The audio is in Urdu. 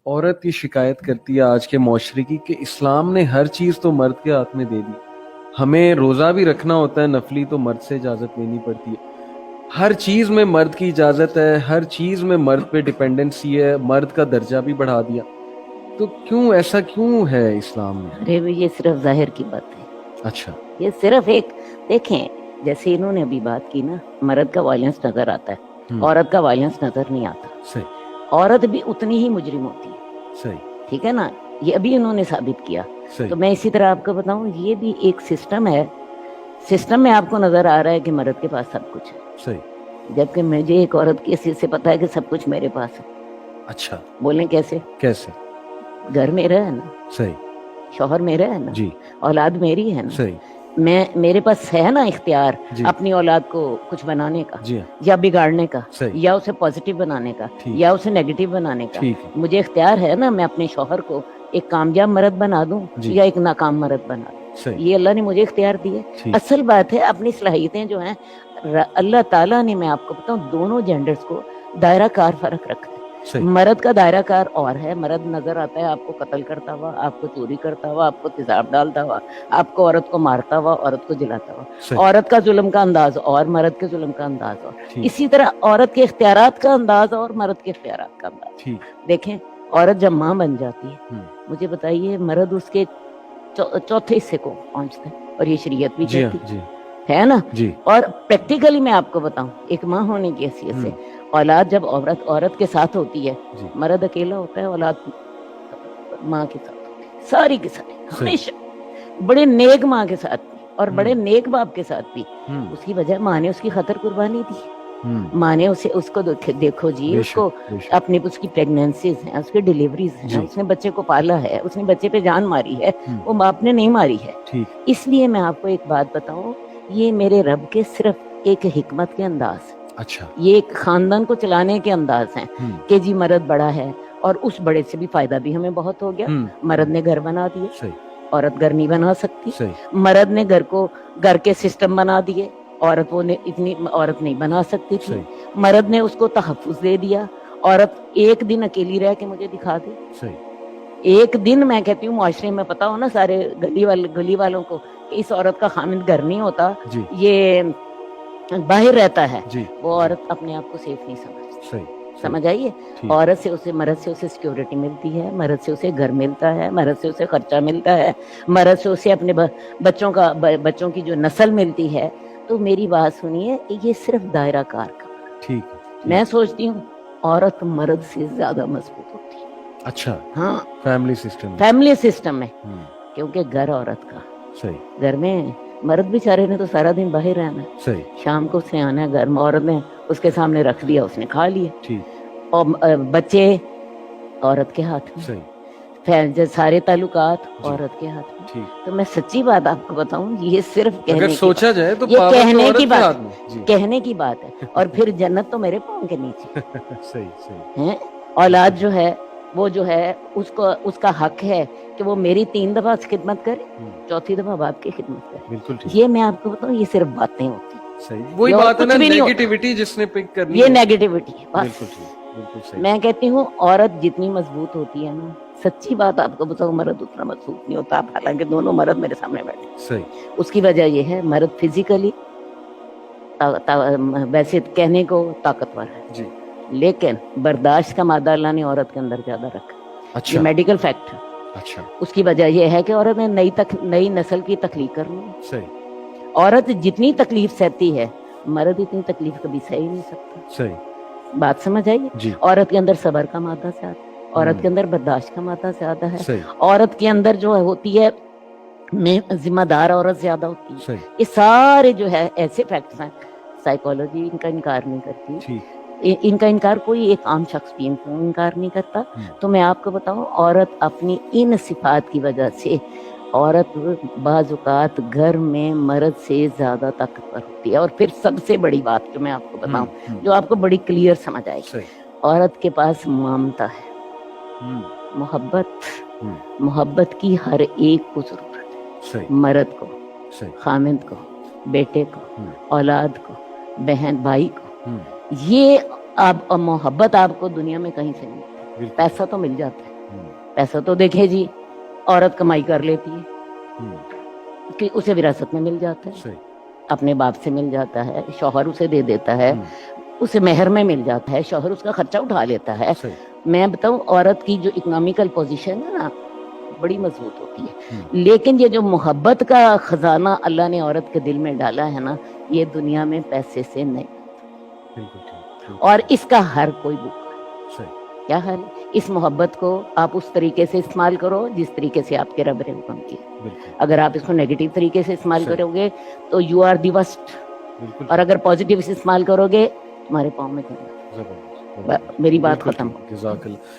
عورت یہ شکایت کرتی ہے آج کے معاشرے کی کہ اسلام نے ہر چیز تو مرد کے ہاتھ میں دے دی. ہمیں روزہ بھی رکھنا ہوتا ہے نفلی تو مرد سے اجازت لینی پڑتی ہے. ہر چیز میں مرد کی اجازت ہے, ہر چیز میں مرد پہ ڈیپینڈنسی ہے, مرد کا درجہ بھی بڑھا دیا. تو کیوں ایسا کیوں ہے اسلام میں؟ ارے یہ صرف ظاہر کی بات ہے. اچھا, یہ صرف ایک دیکھیں, جیسے انہوں نے ابھی بات کی نا, مرد کا وائلنس نظر آتا ہے, عورت کا وائلنس نظر نہیں آتا. صحیح عورت بھی اتنی ہی مجرم ہوتی ہے. صحیح ٹھیک ہے نا, یہ ابھی انہوں نے ثابت کیا. صحیح تو میں اسی طرح آپ کو بتاؤں, یہ بھی ایک سسٹم ہے. سسٹم میں آپ کو نظر آ رہا ہے کہ مرد کے پاس سب کچھ ہے, صحیح. جبکہ مجھے ایک عورت کی حیثیت سے پتا ہے کہ سب کچھ میرے پاس ہے. اچھا, بولیں کیسے؟ کیسے؟ گھر میرا ہے نا, صحیح. شوہر میرا ہے نا, جی اولاد میری ہے نا, صحیح. میرے پاس ہے نا اختیار جی اپنی اولاد کو کچھ بنانے کا, جی ہاں. یا بگاڑنے کا, صحیح. یا اسے پازیٹیو بنانے کا, ٹھیک. یا اسے نیگیٹو بنانے کا. ٹھیک ہے. مجھے اختیار ہے نا, میں اپنے شوہر کو ایک کامیاب مرد بنا دوں جی. یا ایک ناکام مرد بنا دوں. صحیح. یہ اللہ نے مجھے اختیار دی ہے. ٹھیک. اصل بات ہے اپنی صلاحیتیں جو ہیں اللہ تعالیٰ نے, میں آپ کو بتاؤں, دونوں جینڈرز کو دائرہ کار فرق رکھا ہے. صحیح. مرد کا دائرہ کار اور ہے, مرد نظر آتا ہے آپ کو قتل کرتا ہوا, آپ کو چوری کرتا ہوا, آپ کو تیزاب ڈالتا ہوا, آپ کو عورت کو مارتا ہوا, عورت کو جلاتا ہوا. صحیح. عورت کا ظلم کا انداز اور, مرد کے ظلم کا انداز اور. ٹھیک. اسی طرح عورت کے اختیارات کا انداز اور, مرد کے اختیارات کا انداز. ٹھیک. دیکھیں, عورت جب ماں بن جاتی ہے, مجھے بتائیے مرد اس کے چوتھے حصے کو پہنچتا ہے, اور یہ شریعت بھی جی ہاں. کہتی جی ہے نا. جی. اور پریکٹیکلی میں آپ کو بتاؤں, ایک ماں ہونے کی حیثیت سے اولاد جب عورت کے ساتھ ہوتی ہے, جی. مرد اکیلا ہوتا ہے, اولاد ماں کے ساتھ ہوتی ہے, ساری کے ساتھ, ہمیشہ بڑے نیک ماں کے ساتھ بھی اور بڑے نیک باپ کے ساتھ بھی. اس کی وجہ ماں نے اس کی خاطر قربانی دی. ماں نے اس کو دیکھو جی, اس کو اپنی, اس کی پریگنینسیز ہیں, اس کی ڈیلیوریز ہیں, اس نے بچے کو پالا ہے, اس نے بچے پہ جان ماری ہے, وہ باپ نے نہیں ماری ہے. اس لیے میں آپ کو ایک بات بتاؤں, یہ میرے رب کے صرف ایک حکمت کے انداز, اچھا, یہ ایک خاندان کو چلانے کے انداز ہیں کہ جی مرد بڑا ہے, اور اس بڑے سے بھی فائدہ بھی ہمیں بہت ہو گیا. مرد نے گھر بنا دیے, عورت گھر نہیں بنا سکتی. مرد نے گھر کے سسٹم بنا دیے, عورت وہ اتنی عورت نہیں بنا سکتی تھی. مرد نے اس کو تحفظ دے دیا, عورت ایک دن اکیلی رہ کے مجھے دکھا دے. ایک دن, میں کہتی ہوں معاشرے میں پتا ہو نا سارے گلی والوں کو کہ اس عورت کا خامند گھر نہیں ہوتا, یہ باہر رہتا ہے, وہ عورت اپنے آپ کو سیف نہیں سمجھتی. سمجھ آئیے, عورت سے اسے, مرد سے اسے سیکیورٹی ملتی ہے, مرد سے اسے گھر ملتا ہے, مرد سے اسے خرچہ ملتا ہے, مرد سے اسے اپنے بچوں کی جو نسل ملتی ہے. تو میری بات سنیے, یہ صرف دائرہ کار کا. ٹھیک. میں سوچتی ہوں عورت مرد سے زیادہ مضبوط ہوتی ہے. اچھا, ہاں, فیملی سسٹم میں, کیونکہ گھر عورت کا. صحیح. گھر میں مرد بیچارے نے تو سارا دن باہر رہنا ہے, صحیح. شام کو اس نے آنا ہے گھر میں, عورت نے اس کے سامنے رکھ دیا, اس نے کھا لیا. ٹھیک. اور بچے عورت کے ہاتھ میں, صحیح. سارے تعلقات عورت کے ہاتھ میں. ٹھیک. تو میں سچی بات آپ کو بتاؤں, یہ صرف اگر سوچا جائے تو یہ کہنے کی بات, بات, کہنے کی بات ہے. اور پھر جنت تو میرے پاؤں کے نیچے. صحیح صحیح. ہیں, اولاد جو ہے وہ جو ہے اس کا حق ہے کہ وہ میری 3 دفعہ خدمت کرے, 4تھی دفعہ باپ کی خدمت کرے. بالکل ٹھیک. یہ میں آپ کو بتاؤں, یہ صرف باتیں ہوتی ہیں. صحیح, وہی بات ہے نا, نیگیٹیوٹی جس نے پک کرنی یہ نیگیٹیوٹی ہے بس. بالکل ٹھیک, بالکل صحیح. میں کہتی ہوں عورت جتنی مضبوط ہوتی ہے نا, سچی بات آپ کو بتاؤں, مرد اتنا مضبوط نہیں ہوتا. حالانکہ دونوں مرد میرے سامنے بیٹھے. صحیح. اس کی وجہ یہ ہے, مرد فزیکلی ویسے کہنے کو طاقتور ہے, جی, لیکن برداشت کا مادہ اللہ نے عورت کے اندر زیادہ رکھا. اچھا, یہ میڈیکل فیکٹ ہے. اچھا. اس کی وجہ یہ ہے کہ عورت نے نئی نسل کی تخلیق کرنی ہے. صحیح. عورت جتنی تکلیف سہتی ہے, مرد اتنی تکلیف کبھی سہ ہی نہیں سکتا. صحیح. بات سمجھ آئیے. جی. عورت کے اندر صبر کا مادہ زیادہ ہے, عورت کے اندر برداشت کا مادہ زیادہ ہے. صحیح. عورت کے اندر جو ہوتی ہے ذمہ دار عورت زیادہ ہوتی ہے. صحیح. یہ سارے جو ہے ایسے فیکٹس ہیں, سائیکالوجی ان کا انکار نہیں کرتی. ٹھیک. ان کا انکار کوئی ایک عام شخص بھی انکار نہیں کرتا. تو میں آپ کو بتاؤں, عورت اپنی ان صفات کی وجہ سے, عورت بعض اوقات گھر میں مرد سے زیادہ طاقتور ہوتی ہے. اور پھر سب سے بڑی بات جو میں آپ کو بتاؤں, جو آپ کو بڑی کلیئر سمجھ آئے گی, عورت کے پاس ممتا ہے, محبت کی ہر ایک کو ضرورت ہے. مرد کو, خامند کو, بیٹے کو, اولاد کو, بہن بھائی کو, یہ اب محبت آپ کو دنیا میں کہیں سے نہیں ملتی. پیسہ تو مل جاتا ہے, پیسہ تو دیکھیں جی عورت کمائی کر لیتی ہے کہ اسے وراثت میں مل جاتا ہے, اپنے باپ سے مل جاتا ہے, شوہر اسے دے دیتا ہے, اسے مہر میں مل جاتا ہے, شوہر اس کا خرچہ اٹھا لیتا ہے. میں بتاؤں عورت کی جو اکنامیکل پوزیشن ہے نا بڑی مضبوط ہوتی ہے, لیکن یہ جو محبت کا خزانہ اللہ نے عورت کے دل میں ڈالا ہے نا یہ دنیا میں پیسے سے نہیں, اور اس کا ہر کوئی بھوکا ہے. کیا حال ہے؟ اس محبت کو آپ اس طریقے سے استعمال کرو جس طریقے سے آپ کے رب نے حکم کیا. اگر آپ اس کو نیگیٹو طریقے سے استعمال کرو گے تو یو آر دی ورسٹ, اور اگر پازیٹیو سے استعمال کرو گے تمہارے پاؤں میں جنت. میری بات ختم.